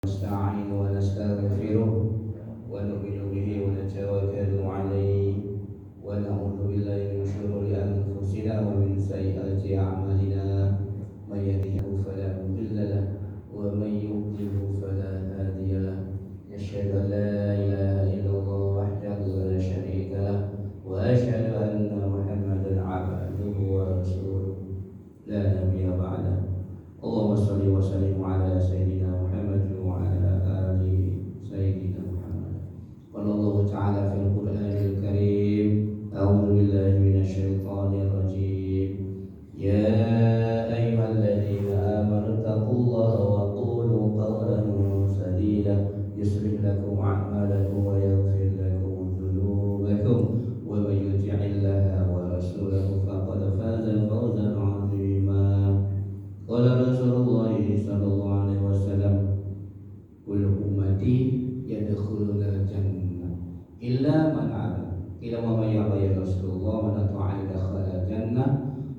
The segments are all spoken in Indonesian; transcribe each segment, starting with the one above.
نستعين ونستغفره ونؤمن به ونتوكل عليه ونعوذ بالله من شرور أنفسنا ومن سيئات أعمالنا من يهده فلا مضل له ومن يضلل فلا هادي له أشهد أن لا إله إلا الله وحده لا شريك له وأشهد أن محمدا عبده ورسوله لا نبي بعده اللهم صل وسلم على سيدنا محمد وعلى آل سيدنا محمد قال الله تعالى في القرآن الكريم أعوذ بالله من الشيطان الرجيم يا أيها الذين آمنوا اتقوا الله وقولوا قولا سديدا يصلح لكم أعمالكم ويغفر لكم ذنوبكم ومن يطع الله ورسوله فقد فاز فوزا عظيما قال رسول الله صلى الله عليه وسلم كل أمتي يدخلون الجنة إلا من أبى إلا ومن يأبى يا رسول الله من أطاعني دخل الجنة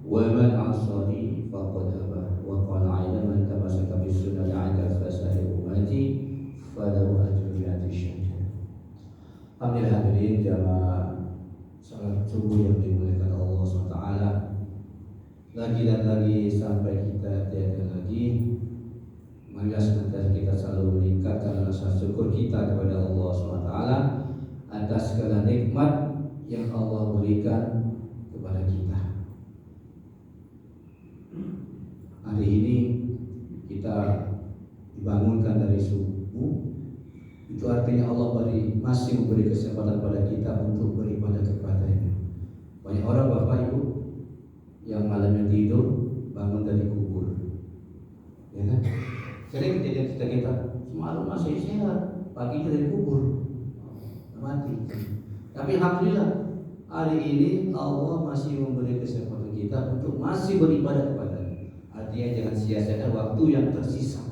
ومن عصاني فقد أبى وقال أيضا من تمسك بالسنة عند فساد أمتي فله أجر مئة شهيد. Alhamdulillah hadirin jamaah salat subuh yang dimuliakan Allah SWT. Lagi dan lagi sampai kita tiada lagi, marilah senantiasa kita selalu meningkatkan rasa syukur kita kepada Allah SWT atas segala nikmat yang Allah berikan kepada kita. Hari ini kita dibangunkan dari subuh, itu artinya Allah masih memberi kesempatan pada kita untuk beribadah kepada-Nya. Banyak orang Bapak Ibu yang malamnya tidur bangun dari kubur, ya kan? Sering kejadian kita semalam masih sehat, pagi dari kubur mati. Tapi alhamdulillah hari ini Allah masih memberi kesempatan kita untuk masih beribadah kepada-Nya. Artinya jangan sia-siakan waktu yang tersisa.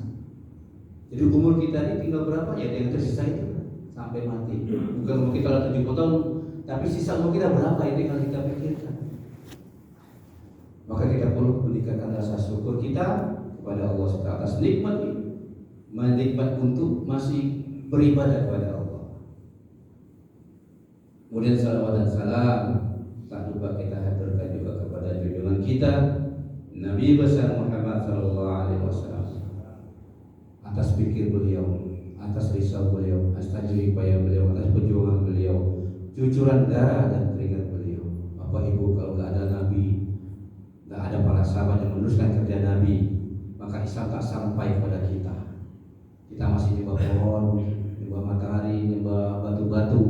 Jadi umur kita ini tinggal berapa ya yang tersisa itu sampai mati. Bukan umur kita 70 tahun, tapi sisa umur kita berapa itu kalau kita pikirkan. Maka kita perlu meningkatkan rasa syukur kita kepada Allah SWT atas nikmat ini, menikmat untuk masih beribadah kepada Allah. Kemudian salawat dan salam tak lupa kita haturkan juga kepada junjungan kita Nabi besar Muhammad SAW, atas pikir beliau, atas risau beliau, atas jeripaya beliau, atas perjuangan beliau, cucuran darah dan keringat beliau. Bapak Ibu, kalau tidak ada Nabi, tidak ada para sahabat yang meneruskan kerja Nabi, maka Islam tak sampai kepada kita. Kita masih nyembah pohon, nyembah matahari, nyembah batu-batu.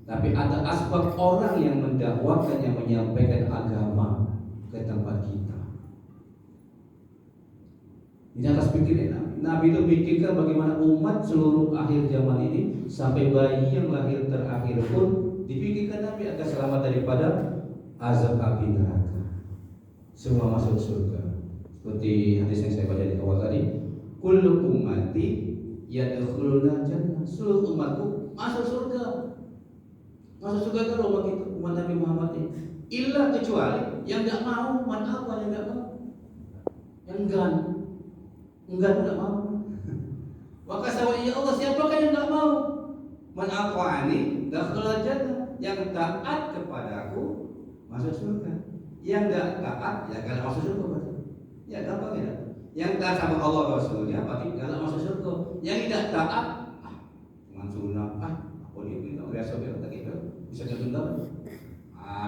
Tapi ada asbab orang yang mendakwakan, yang menyampaikan agama ke tempat kita. Ini atas pikiran Nabi. Nabi itu pikirkan bagaimana umat seluruh akhir zaman ini, sampai bayi yang lahir terakhir pun dipikirkan Nabi agar selamat daripada azab api neraka. Semua masuk surga. Seperti hadis yang saya baca di awal tadi, kullu ummati yadkhuluna jannah. Seluruh umatku masuk surga. Masuk surga kan umat itu, umat Nabi Muhammad ini. Illa kecuali yang enggak mau, man apa yang enggak mau? Yang enggan enggak mau. Maka sahabat, ya Allah, siapakah yang enggak mau? Man aqwani dakhala jannah. Yang taat kepadaku masuk surga. Yang enggak taat ya enggak masuk surga. Ya gampang ya. Yang taat sama Allah Rasulnya pasti enggak masuk surga. Yang tidak taat cuma sunnah, apa dia biasa biasa gitu. Bisa ketunda.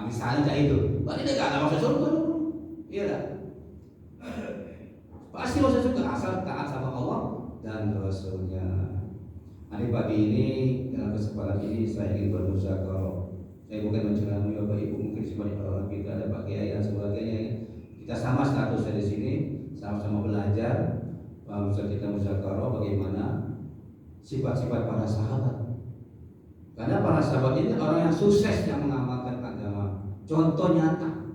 Misalnya kayak itu. Berarti dia enggak masuk surga. Iya tak? Pasti masuk surga asal taat sama Allah dan Rasulnya. Hari pagi ini dalam kesempatan ini saya ingin bermusyawarah. Saya bukan menceramai Bapak Ibu, mungkin sebanyak orang kita ada Pak Kiai dan sebagainya. Kita sama statusnya di sini, sama-sama belajar. Bisa kita musyawarah bagaimana sifat-sifat para sahabat. Karena para sahabat ini orang yang sukses yang mengamalkan agama. Contoh nyata.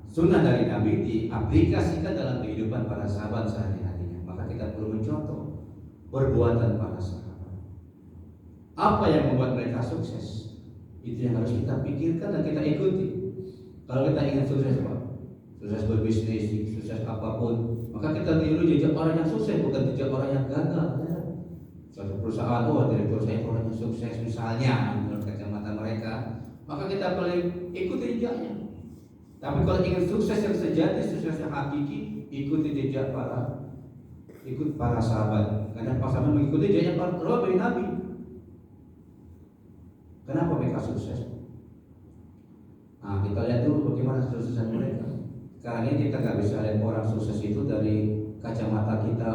Sunnah dari Nabi diaplikasikan dalam kehidupan para sahabat sehari-harinya. Maka kita perlu mencontoh perbuatan para sahabat. Apa yang membuat mereka sukses? Itu yang harus kita pikirkan dan kita ikuti. Kalau kita ingin sukses, Pak, sukses berbisnis, sukses apapun, Maka kita tiru jejak orang yang sukses, bukan jejak orang yang gagal. Suatu perusahaan, direktur saya orang yang sukses misalnya, menurut kacamata mereka, maka kita boleh ikuti jejaknya. Tapi kalau ingin sukses yang sejati, sukses yang hakiki, ikuti jejak para sahabat. Karena para sahabat mengikuti jejaknya para Nabi. Kenapa mereka sukses? Nah, kita lihat dulu bagaimana kesuksesan mereka. Sekarang ini kita nggak bisa lihat orang sukses itu dari kacamata kita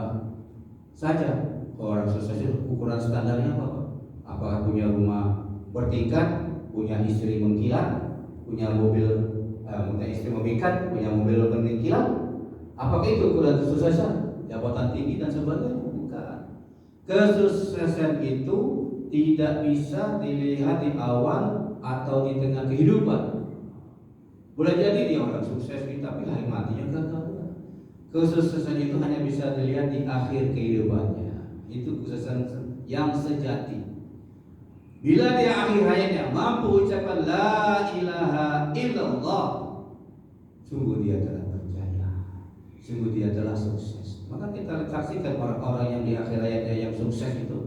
saja. Orang sukses itu ukuran standarnya apa? Apakah punya rumah bertingkat, punya istri mengkilat, punya mobil, punya istri memikat, punya mobil berkilat? Apakah itu ukuran kesuksesan? Jabatan tinggi dan sebagainya? Bukan. Kesuksesan itu tidak bisa dilihat di awal atau di tengah kehidupan. Boleh jadi dia orang sukses tapi hari matinya gagal. Kesuksesan itu hanya bisa dilihat di akhir kehidupannya. Itu kesuksesan yang sejati. Bila dia akhir hayatnya mampu ucapkan la ilaha illallah, sungguh dia telah berjaya, sungguh dia telah sukses. Maka kita saksikan orang-orang yang di akhir hayatnya yang sukses itu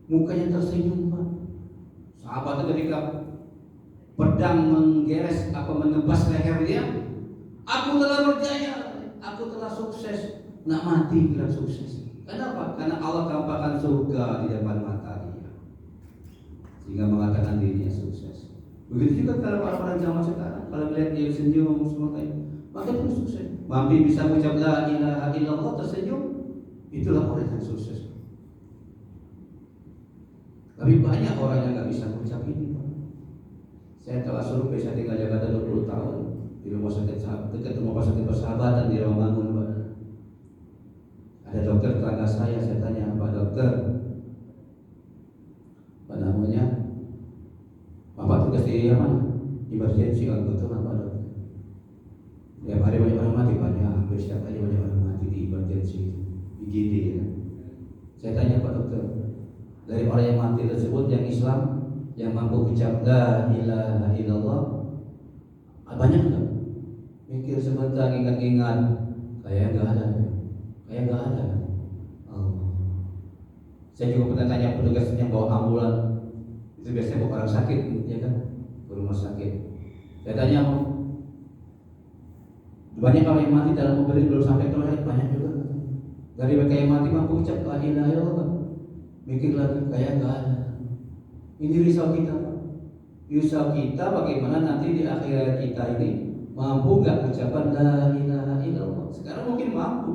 mukanya tersenyum, Pak. Sahabat itu ketika pedang mengeres menebas leher dia, aku telah berjaya, aku telah sukses. Nak mati bilang sukses. Kenapa? Karena Allah tampakkan surga di depan mata dia, sehingga mengatakan dirinya sukses. Begitu juga kalau orang-orang zaman sekarang, kalau melihat dia senyum semuanya, maka itu sukses. Mampu bisa mengucap la ilaha illallah tersenyum, itulah orang yang sukses. Tapi banyak orang yang nggak bisa mengucap ini, Pak. Saya telah survei, saya tinggal Jakarta 20 tahun di rumah sakit dekat rumah sakit Persahabatan di Rawamangun, Pak. Ada dokter tetangga saya tanya, Pak Dokter, apa namanya? Bapak tugas di mana? Emergency. Betul Pak Dokter. Tiap hari banyak orang mati, banyak, hampir setiap hari banyak orang mati di emergency, IGD ya. Saya tanya Pak Dokter, dari orang yang mati tersebut yang Islam, yang mampu ucap la ilaha illallah, banyak enggak? Mikir sebentar, ingat-ingat, kayak enggak ada. Saya juga pernah tanya petugas yang bawa ambulan, itu biasanya bawa orang sakit, ya kan, ke rumah sakit. Saya tanya, banyak orang yang mati dalam mobil belum sampai ke rumah, banyak juga. Dari mereka yang mati mampu ucap la ilaha illallah, mikir lagi, kayak enggak ada. Ini risau kita, Pak. Risau kita bagaimana nanti di akhir kita ini mampu nggak ucapan la ilaha illallah. Sekarang mungkin mampu.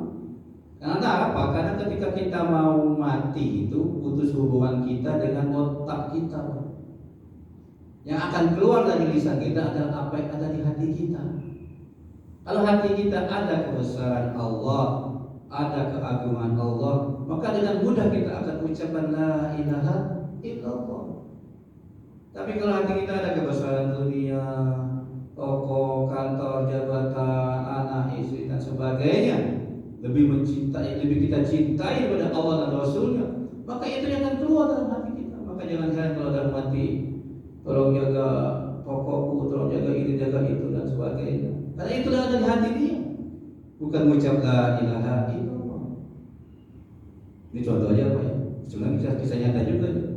Karena apa? Karena ketika kita mau mati itu putus hubungan kita dengan otak kita, Pak. Yang akan keluar dari lisan kita adalah apa yang ada di hati kita. Kalau hati kita ada kebesaran Allah, ada keagungan Allah, maka dengan mudah kita akan ucapkan la ilaha illallah. Tapi kalau hati kita ada kebesaran dunia, toko, kantor, jabatan, anak, istri dan sebagainya, lebih kita cintai pada Allah dan Rasulnya, maka itu yang akan keluar dalam hati kita. Maka jangan heran kalau dalam hati, tolong jaga tokoku, tolong jaga ini, jaga itu dan sebagainya. Karena itu ada di hati dia, bukan mengucap la ilaha illallah. Ini contoh aja Pak ya. Sebenarnya kisah nyata juga nih.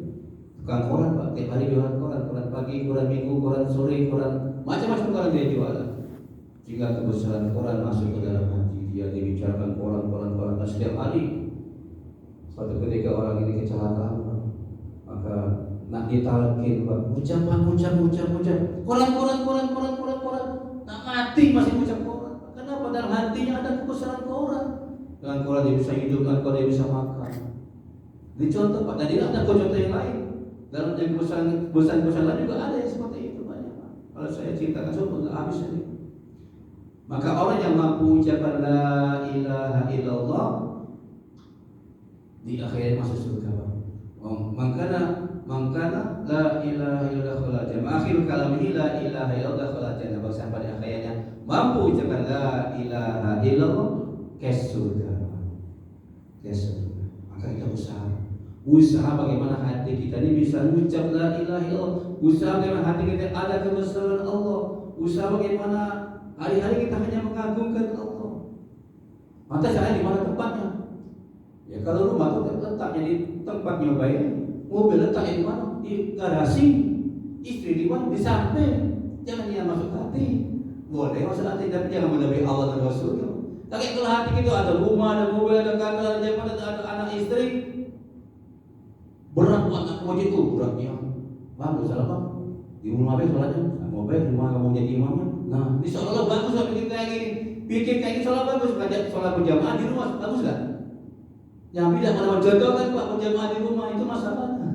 Tukang koran Pak, tiap hari jualan koran pagi, koran minggu, koran sore, koran macam-macam koran dia jualan. Jika kebesaran koran masuk ke dalam hati dia, dibicarakan koran dan setiap hari. Suatu ketika orang ini kecelakaan, maka nak ditalkin, Pak, ucap koran, nak mati masih ucap koran. Kenapa? Dalam hatinya ada kebesaran koran. Dengan koran dia bisa hidup, dengan koran dia bisa makan. Ini contoh Pak, dan tidak ada contoh yang lain. Dalam kebesaran lain juga ada yang seperti itu banyak, Pak. Kalau saya ceritakan semua nggak habis ini. Maka orang yang mampu ucapkan la ilaha illallah di akhirnya masuk surga. Mangkana la ilaha illallah khalal jannah. Akhir kalamihi la ilaha illallah khalal jannah. Sampai pada akhirnya mampu ucapkan la ilaha illallah ke surga. Maka kita usaha bagaimana hati kita ini bisa mengucap la ilaha illallah. Usaha bagaimana hati kita ada kebesaran Allah. Usaha bagaimana hari-hari kita hanya mengagungkan Allah. Lantas saya di mana tempatnya? Ya kalau rumah itu letaknya di tempat nyobain, mobil letaknya di mana? Di garasi. Istri di mana? Di samping. Jangan dia masuk hati. Boleh masuk hati, tapi jangan melebihi Allah dan Rasulnya. Tapi kalau hati itu ada rumah, ada mobil, ada kantor, ada jabatan, ada anak istri, berat buat nak wajib itu beratnya. Bang, salah bang. Di rumah apa sholatnya? Mau baik, rumah kamu jadi imamnya. Nah, ini seolah bagus lah bikin kayak gini. Bikin kayak gini sholat bagus, belajar sholat berjamaah di rumah bagus nggak? Yang tidak mau mencontohkan pak berjamaah di rumah itu masalahnya.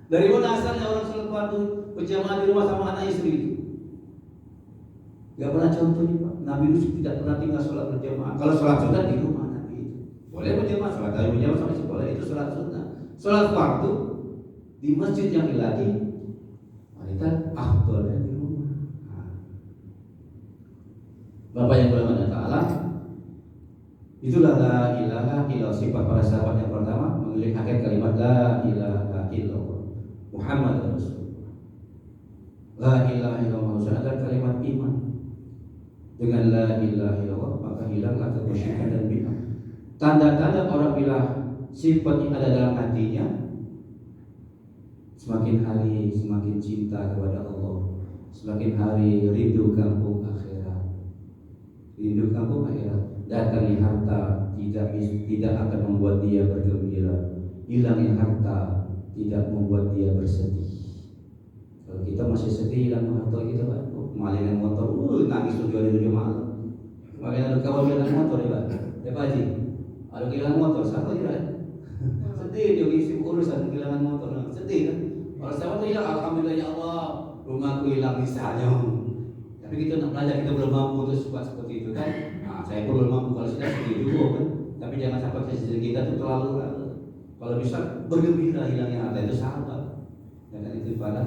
Dari mana asalnya orang sholat fardu berjamaah di rumah sama anak istri itu? Gak pernah contohnya pak. Nabi Yusuf tidak pernah tinggal sholat berjamaah. Kalau sholat sunnah di rumah Nabi itu boleh berjamaah, sholat tarawih berjamaah sama sekolah itu sholat sunnah. Sholat fardu di masjid yang lagi wanita afdolnya di rumah. Bapak yang bermanfaat Ta'ala, itulah la ilaha illallah. Sifat para sahabat yang pertama melihat kalimat la ilaha illallah Muhammad Rasulullah. La ilaha illallah adalah kalimat iman. Dengan la ilaha illallah maka hilanglah kemusyrikan dan bid'ah. Tanda-tanda orang bila sifat ini ada dalam hatinya, semakin hari semakin cinta kepada Allah, semakin hari rindu kampung akhirat. Rindu kampung akhirat. Datangnya harta tidak akan membuat dia bergembira. Hilangnya harta tidak membuat dia bersedih. Kalau kita masih sedih hilang harta kita, Pak. Malingan motor, nangis tujuan di malam. Makanya ada kawan bilang motor ya, Pak. Ya Pak Haji, ada kehilangan motor, siapa tidak? Sedih dia isi urusan kehilangan motor, sedih kan? Kalau siapa tuh hilang, alhamdulillah ya Allah, rumahku hilang misalnya. Tapi kita nak belajar, kita belum mampu terus buat seperti itu kan? Nah, saya pun belum mampu, kalau sudah sedih juga kan? Tapi jangan sampai kesedihan kita itu terlalu. Kalau bisa bergembira hilangnya harta itu sahabat. Jangan itu para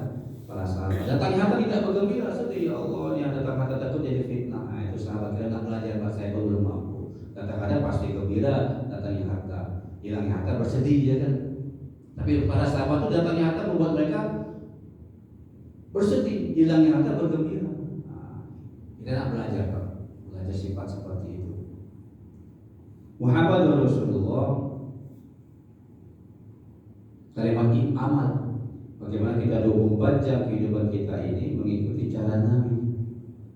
sahabat. Datangnya harta tidak bergembira, sedih ya Allah, ini ada harta takut jadi fitnah. Nah, itu sahabat kita nak belajar, Pak, saya pun belum mampu. Kadang-kadang pasti gembira, datangnya harta. Hilangnya harta bersedih ya kan? Tapi para sahabat itu datangnya harta membuat mereka bersedih, hilangnya harta bergembira. Kita nak belajar, Pak, belajar sifat seperti itu. Muhammad Rasulullah. Kalimat amal. Bagaimana kita 24 jam kehidupan kita ini mengikuti cara Nabi.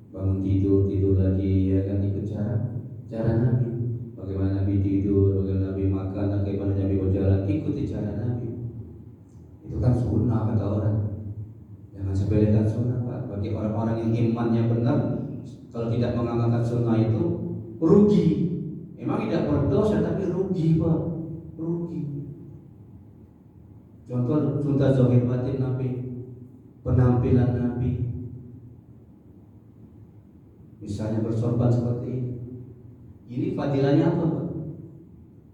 Bangun tidur lagi ya kan, ikut cara Nabi. Bagaimana Nabi tidur, bagaimana Nabi makan, bagaimana Nabi berjalan, ikuti cara Nabi. Itu kan sunnah kata orang. Jangan sepelekan sunnah, Pak. Bagi orang-orang yang imannya benar, kalau tidak mengamalkan sunnah itu rugi. Memang tidak berdosa tapi rugi, Pak. Rugi. Contoh zahir batin Nabi, penampilan Nabi. Misalnya bersorban seperti ini. Ini fadilahnya apa, Pak?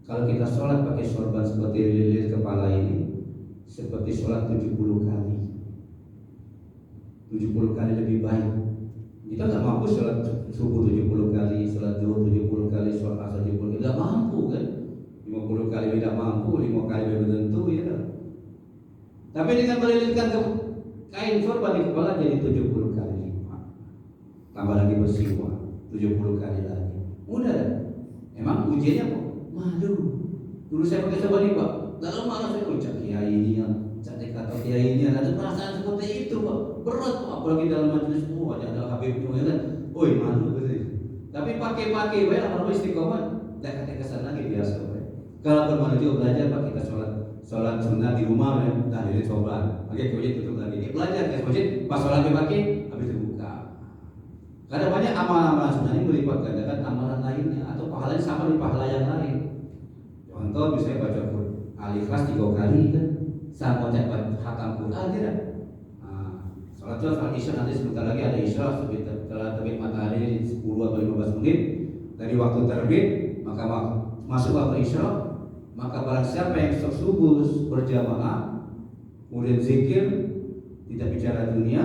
Kalau kita sholat pakai sorban seperti lilin kepala ini, seperti sholat 70 kali. 70 kali lebih baik. Kita nggak mampu sholat subuh 70 kali, sholat zuhur 70 kali, sholat asar 70 kali, tidak mampu kan? 50 kali tidak mampu, 5 kali belum tentu ya. Tapi dengan melilitkan kain sorban di kepala jadi 70 kali lipat. Tambah lagi bersiwak 70 kali lagi. Mudah kan? Emang ujiannya kok malu. Dulu saya pakai sorban ini, Pak. Dalam malah saya ucap kiai ini yang cantik kata kiai ini ada perasaan seperti itu, Pak. Berat, Pak. Apalagi dalam majelis semua ada Habib ya kan. Oi, malu betul. Tapi pakai bae lama-lama istiqomah. Enggak kata kesan lagi biasa, Pak. Kalau bermalu juga belajar, Pak, kita sholat sunnah di rumah ya. Nah, jadi coba. Pakai kunci tutup lagi. Dia belajar ke masjid, pas sholat pakai habis itu buka. Karena banyak amalan-amalan sunnah ini melipat gandakan amalan lainnya atau pahalanya sama di pahala yang lain. Contoh misalnya baca Al-Ikhlas 3 kali kan, sama baca khatam Quran tidak. Sholat Isya nanti sebentar lagi ada Isya setelah terbit matahari 10 atau 15 menit dari waktu terbit, maka masuk waktu Isya, maka barang siapa yang subuh berjamaah kemudian zikir, tidak bicara dunia,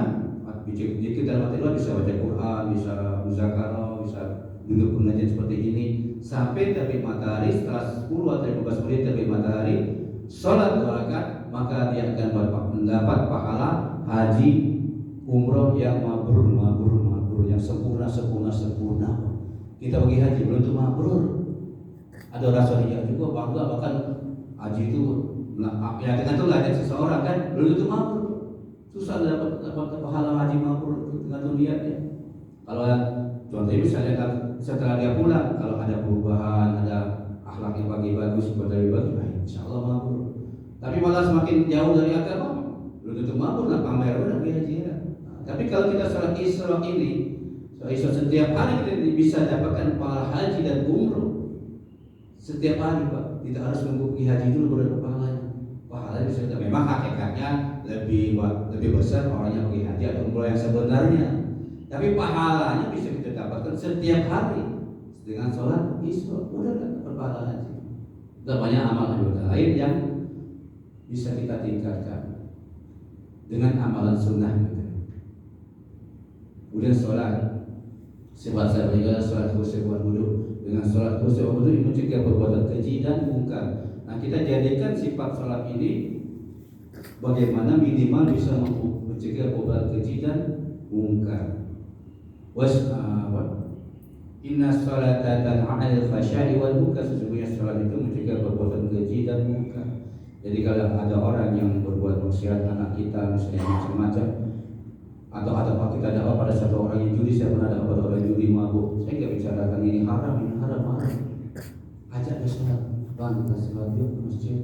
zikir dalam arti bisa baca Quran, bisa muzakarah, bisa duduk pengajian seperti ini sampai terbit matahari. Setelah 10 atau 15 menit terbit matahari, sholat 2 rakaat, maka dia akan mendapat pahala haji umroh yang mabrur, yang sempurna. kita pergi haji belum tentu mabrur. Ada rasa riya juga, bangga bahkan haji itu ya tergantung ada seseorang kan belum tentu mabrur. Susah dapat pahala haji mabrur tergantung niatnya. Kalau contohnya misalnya setelah dia pulang, kalau ada perubahan, ada akhlak yang bagus, lebih bagus, insya Allah mabrur. Tapi malah semakin jauh dari agama, belum tentu mabrur lah pamer udah haji ya. Tapi kalau kita sholat Isra ini, setiap hari kita bisa dapatkan pahala haji dan umroh. Setiap hari Pak, tidak harus menunggu haji dulu baru pahalanya. Pahalanya bisa memang hakikatnya lebih besar orang yang pergi haji atau umroh yang sebenarnya. Tapi pahalanya bisa kita dapatkan setiap hari dengan sholat Isra, udah dapat pahala haji. Dan banyak amalan lain yang bisa kita tingkatkan dengan amalan sunnah kita. Kemudian sholat, sebab saya berikan sholat khusyuk wal wudu. Dengan sholat khusyuk wal wudu ini mencegah perbuatan keji dan mungkar. Nah, kita jadikan sifat sholat ini bagaimana minimal bisa mencegah perbuatan keji dan mungkar. Inna sholata tanha 'anil fahsya'i wal munkar. Sesungguhnya sholat itu mencegah perbuatan keji dan mungkar. Jadi kalau ada orang yang berbuat maksiat anak kita misalnya macam-macam, atau kita dakwah pada satu orang yang judi, saya pernah dakwah pada orang judi mabuk, saya nggak bicarakan ini haram, ajak dia sholat, bang kita sholat yuk ke masjid,